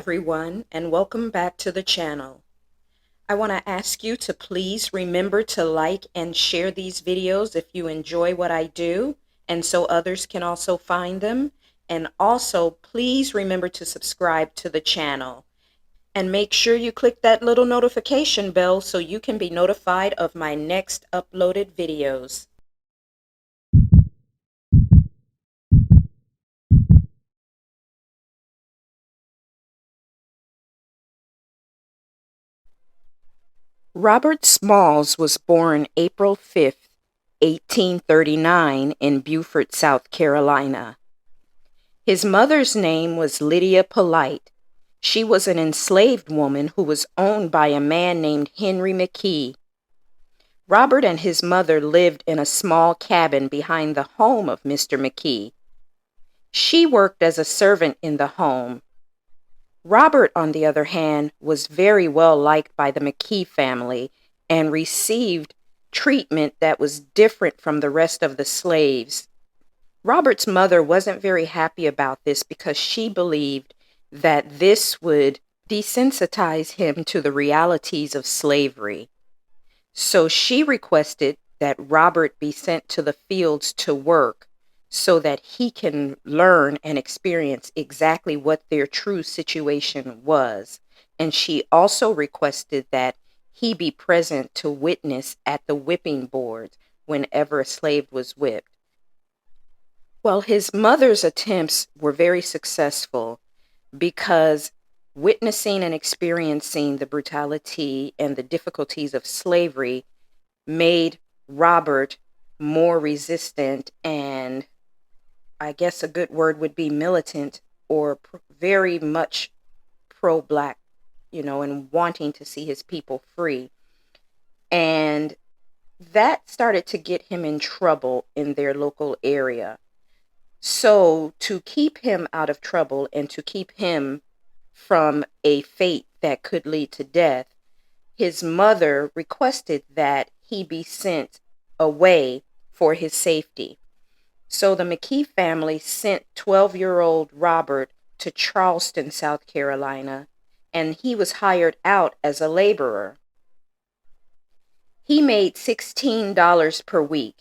everyone, and welcome back to the channel. I want to ask you to please remember to like and share these videos if you enjoy what I do, and so others can also find them. And also, please remember to subscribe to the channel. And make sure you click that little notification bell so you can be notified of my next uploaded videos. Robert Smalls was born April 5th, 1839 in Beaufort, South Carolina. His mother's name was Lydia Polite. She was an enslaved woman who was owned by a man named Henry McKee. Robert and his mother lived in a small cabin behind the home of Mr. McKee. She worked as a servant in the home. Robert, on the other hand, was very well liked by the McKee family and received treatment that was different from the rest of the slaves. Robert's mother wasn't very happy about this because she believed that this would desensitize him to the realities of slavery. So she requested that Robert be sent to the fields to work so that he can learn and experience exactly what their true situation was. And she also requested that he be present to witness at the whipping board whenever a slave was whipped. Well, his mother's attempts were very successful because witnessing and experiencing the brutality and the difficulties of slavery made Robert more resistant and I guess a good word would be militant or very much pro-black, and wanting to see his people free. And that started to get him in trouble in their local area. So to keep him out of trouble and to keep him from a fate that could lead to death, his mother requested that he be sent away for his safety. So the McKee family sent 12-year-old Robert to Charleston, South Carolina, and he was hired out as a laborer. He made $16 per week,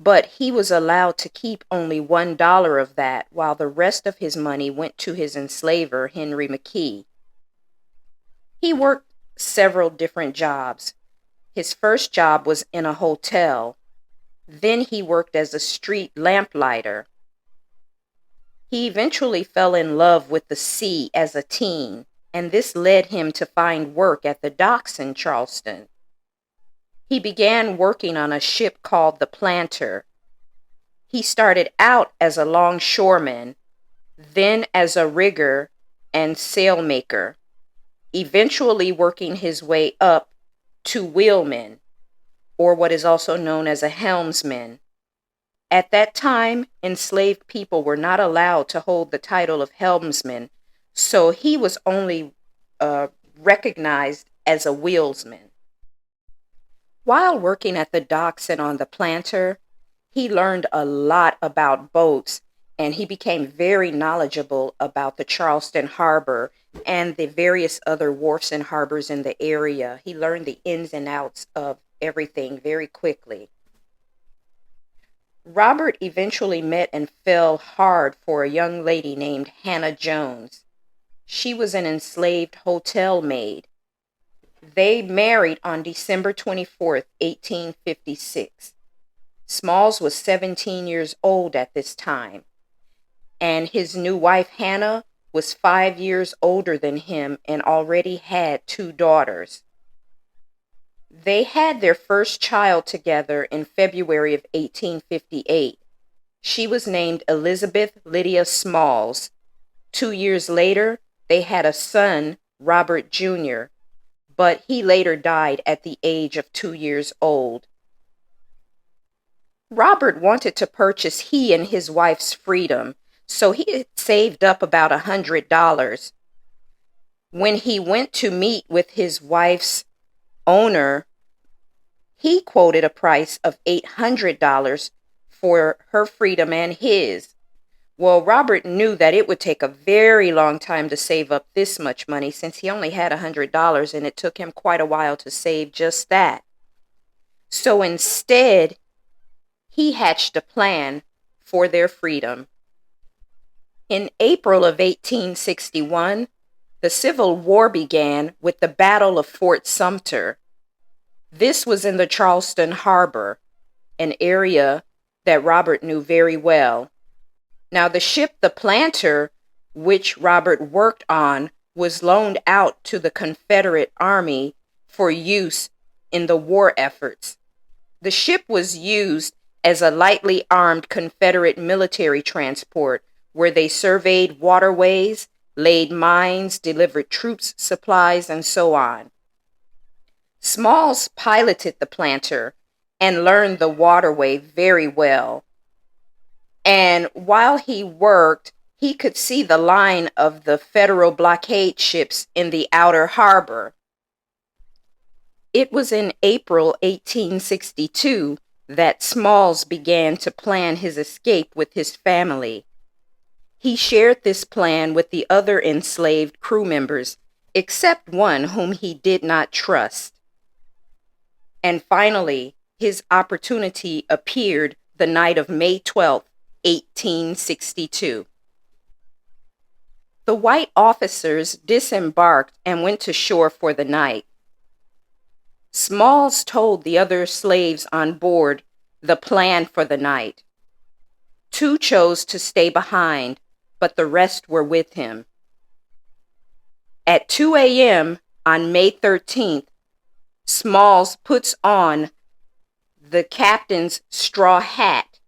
but he was allowed to keep only $1 of that, while the rest of his money went to his enslaver, Henry McKee. He worked several different jobs. His first job was in a hotel. Then he worked as a street lamplighter. He eventually fell in love with the sea as a teen, and this led him to find work at the docks in Charleston. He began working on a ship called the Planter. He started out as a longshoreman, then as a rigger and sailmaker, eventually working his way up to wheelman, or what is also known as a helmsman. At that time, enslaved people were not allowed to hold the title of helmsman, so he was only recognized as a wheelsman. While working at the docks and on the Planter, he learned a lot about boats, and he became very knowledgeable about the Charleston Harbor and the various other wharfs and harbors in the area. He learned the ins and outs of everything very quickly. Robert eventually met and fell hard for a young lady named Hannah Jones. She was an enslaved hotel maid. They married on December 24th, 1856. Smalls was 17 years old at this time, and his new wife Hannah was 5 years older than him and already had 2 daughters. They had their first child together in February of 1858. She was named Elizabeth Lydia Smalls. 2 years later, they had a son, Robert Jr., but he later died at the age of 2 years old. Robert wanted to purchase he and his wife's freedom, so he had saved up about $100. When he went to meet with his wife's owner, he quoted a price of $800 for her freedom and his. Well, Robert knew that it would take a very long time to save up this much money since he only had $100 and it took him quite a while to save just that. So instead, he hatched a plan for their freedom. In April of 1861, the Civil War began with the Battle of Fort Sumter. This was in the Charleston Harbor, an area that Robert knew very well. Now, the ship, the Planter, which Robert worked on, was loaned out to the Confederate Army for use in the war efforts. The ship was used as a lightly armed Confederate military transport where they surveyed waterways, laid mines, delivered troops, supplies, and so on. Smalls piloted the Planter and learned the waterway very well. And while he worked, he could see the line of the Federal blockade ships in the outer harbor. It was in April 1862 that Smalls began to plan his escape with his family. He shared this plan with the other enslaved crew members, except one whom he did not trust. And finally, his opportunity appeared the night of May 12th, 1862. The white officers disembarked and went to shore for the night. Smalls told the other slaves on board the plan for the night. 2 chose to stay behind, but the rest were with him. At 2 a.m. on May 13th, Smalls puts on the captain's straw hat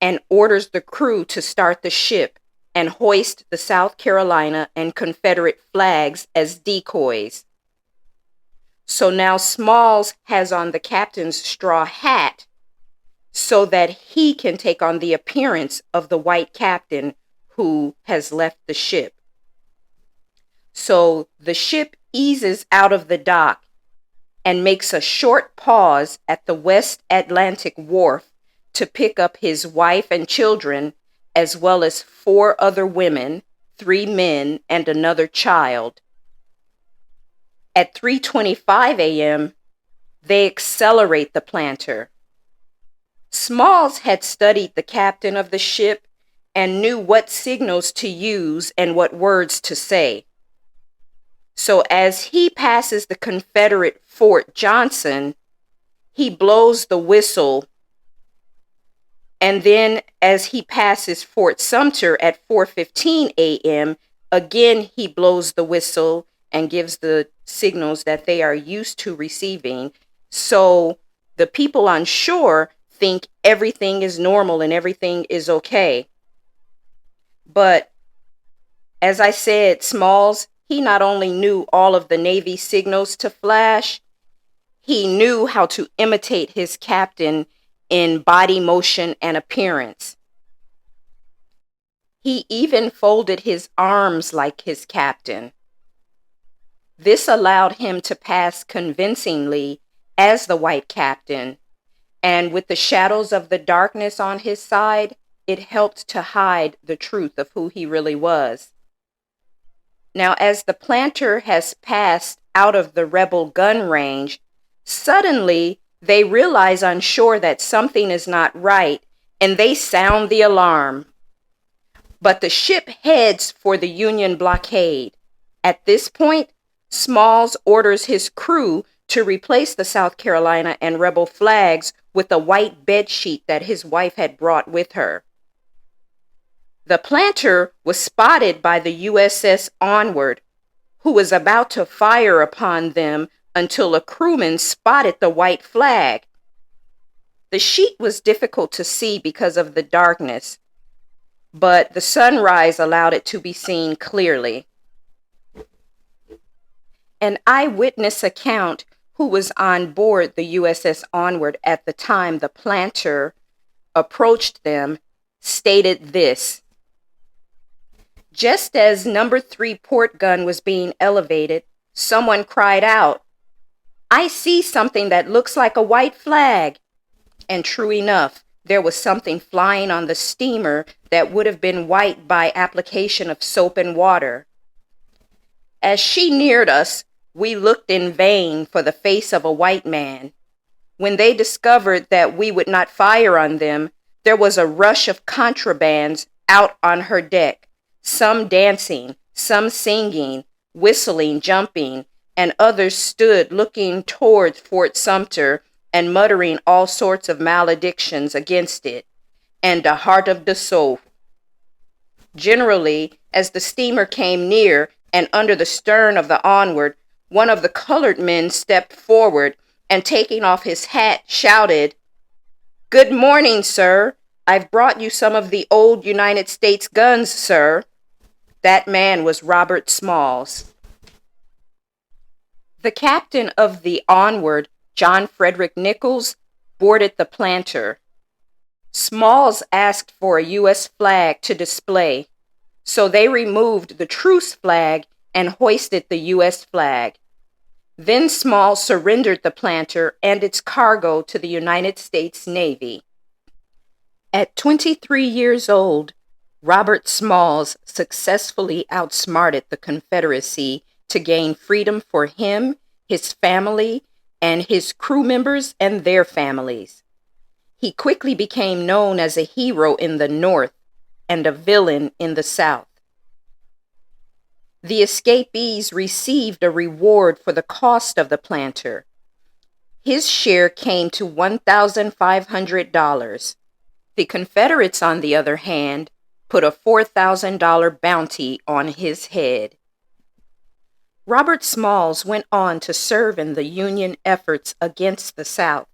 and orders the crew to start the ship and hoist the South Carolina and Confederate flags as decoys. So now Smalls has on the captain's straw hat so that he can take on the appearance of the white captain who has left the ship. So the ship eases out of the dock and makes a short pause at the West Atlantic Wharf to pick up his wife and children, as well as 4 other women, 3 men, and another child. At 3:25 a.m., they accelerate the Planter. Smalls had studied the captain of the ship and knew what signals to use and what words to say. So as he passes the Confederate Fort Johnson, he blows the whistle. And then as he passes Fort Sumter at 4:15 a.m., again he blows the whistle and gives the signals that they are used to receiving. So the people on shore think everything is normal and everything is okay. But as I said, Smalls, he not only knew all of the Navy signals to flash, he knew how to imitate his captain in body motion and appearance. He even folded his arms like his captain. This allowed him to pass convincingly as the white captain, and with the shadows of the darkness on his side, it helped to hide the truth of who he really was. Now, as the Planter has passed out of the rebel gun range, suddenly they realize on shore that something is not right, and they sound the alarm. But the ship heads for the Union blockade. At this point, Smalls orders his crew to replace the South Carolina and rebel flags with a white bedsheet that his wife had brought with her. The Planter was spotted by the USS Onward, who was about to fire upon them until a crewman spotted the white flag. The sheet was difficult to see because of the darkness, but the sunrise allowed it to be seen clearly. An eyewitness account who was on board the USS Onward at the time the Planter approached them stated this: "Just as number 3 port gun was being elevated, someone cried out, 'I see something that looks like a white flag.' And true enough, there was something flying on the steamer that would have been white by application of soap and water. As she neared us, we looked in vain for the face of a white man. When they discovered that we would not fire on them, there was a rush of contrabands out on her deck, some dancing, some singing, whistling, jumping, and others stood looking towards Fort Sumter and muttering all sorts of maledictions against it, and the heart of the soul. Generally, as the steamer came near and under the stern of the Onward, one of the colored men stepped forward and taking off his hat shouted, "Good morning, sir. I've brought you some of the old United States guns, sir." That man was Robert Smalls. The captain of the Onward, John Frederick Nichols, boarded the planter. Smalls asked for a U.S. flag to display, so they removed the truce flag and hoisted the U.S. flag. Then Smalls surrendered the planter and its cargo to the United States Navy. At 23 years old, Robert Smalls successfully outsmarted the Confederacy to gain freedom for him, his family, and his crew members and their families. He quickly became known as a hero in the North and a villain in the South. The escapees received a reward for the cost of the planter. His share came to $1,500. The Confederates, on the other hand, put a $4,000 bounty on his head. Robert Smalls went on to serve in the Union efforts against the South,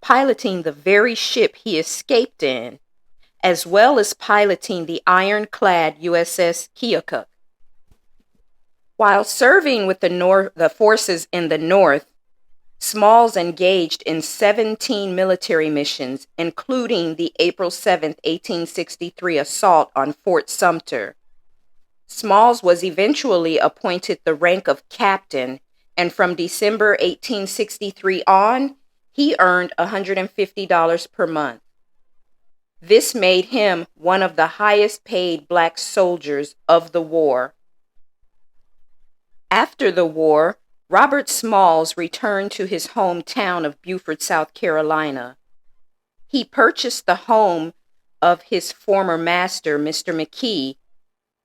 piloting the very ship he escaped in, as well as piloting the ironclad USS Keokuk. While serving with the forces in the North, Smalls engaged in 17 military missions, including the April 7, 1863 assault on Fort Sumter. Smalls was eventually appointed the rank of captain, and from December 1863 on, he earned $150 per month. This made him one of the highest paid black soldiers of the war. After the war, Robert Smalls returned to his hometown of Beaufort, South Carolina. He purchased the home of his former master, Mr. McKee,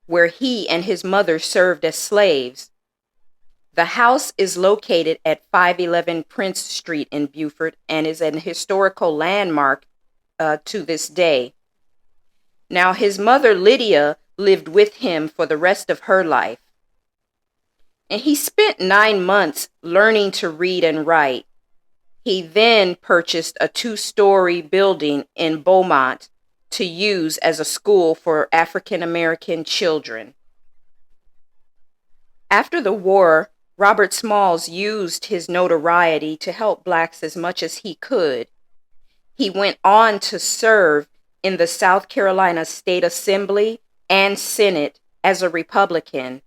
where he and his mother served as slaves. The house is located at 511 Prince Street in Beaufort and is an historical landmark to this day. Now, his mother, Lydia, lived with him for the rest of her life. And he spent 9 months learning to read and write. He then purchased a 2-story building in Beaumont to use as a school for African American children. After the war, Robert Smalls used his notoriety to help blacks as much as he could. He went on to serve in the South Carolina State Assembly and Senate as a Republican,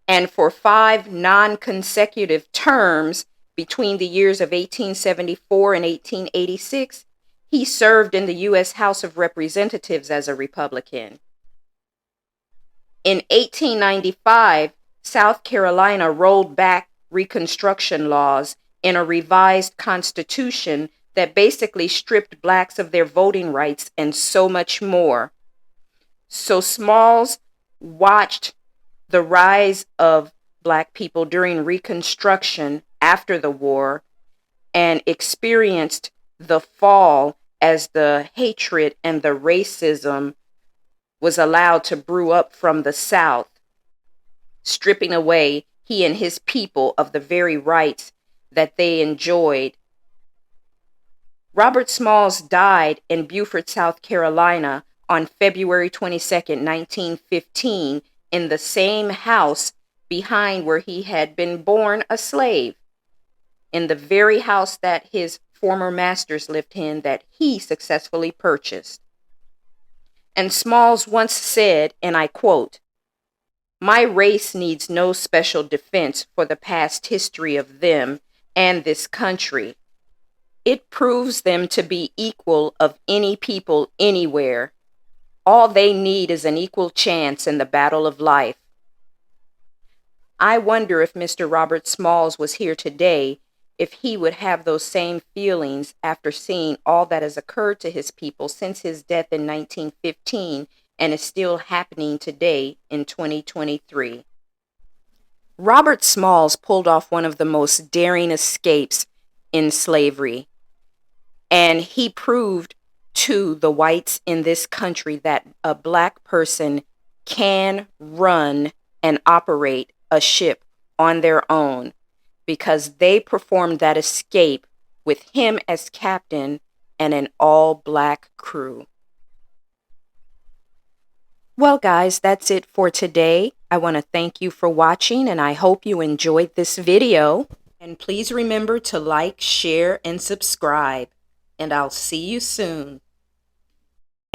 and for 5 non-consecutive terms between the years of 1874 and 1886, he served in the U.S. House of Representatives as a Republican. In 1895, South Carolina rolled back Reconstruction laws in a revised constitution that basically stripped blacks of their voting rights and so much more. So Smalls watched the rise of black people during Reconstruction after the war and experienced the fall as the hatred and the racism was allowed to brew up from the South, stripping away he and his people of the very rights that they enjoyed. Robert Smalls died in Beaufort, South Carolina on February 22, 1915, in the same house behind where he had been born a slave, in the very house that his former masters lived in that he successfully purchased. And Smalls once said, and I quote, "My race needs no special defense for the past history of them and this country. It proves them to be equal of any people anywhere. All they need is an equal chance in the battle of life. I wonder if Mr. Robert Smalls was here today, if he would have those same feelings after seeing all that has occurred to his people since his death in 1915 and is still happening today in 2023. Robert Smalls pulled off one of the most daring escapes in slavery, and he proved to the whites in this country that a black person can run and operate a ship on their own, because they performed that escape with him as captain and an all-black crew. Well, guys, that's it for today. I want to thank you for watching, and I hope you enjoyed this video. And please remember to like, share, and subscribe. And I'll see you soon.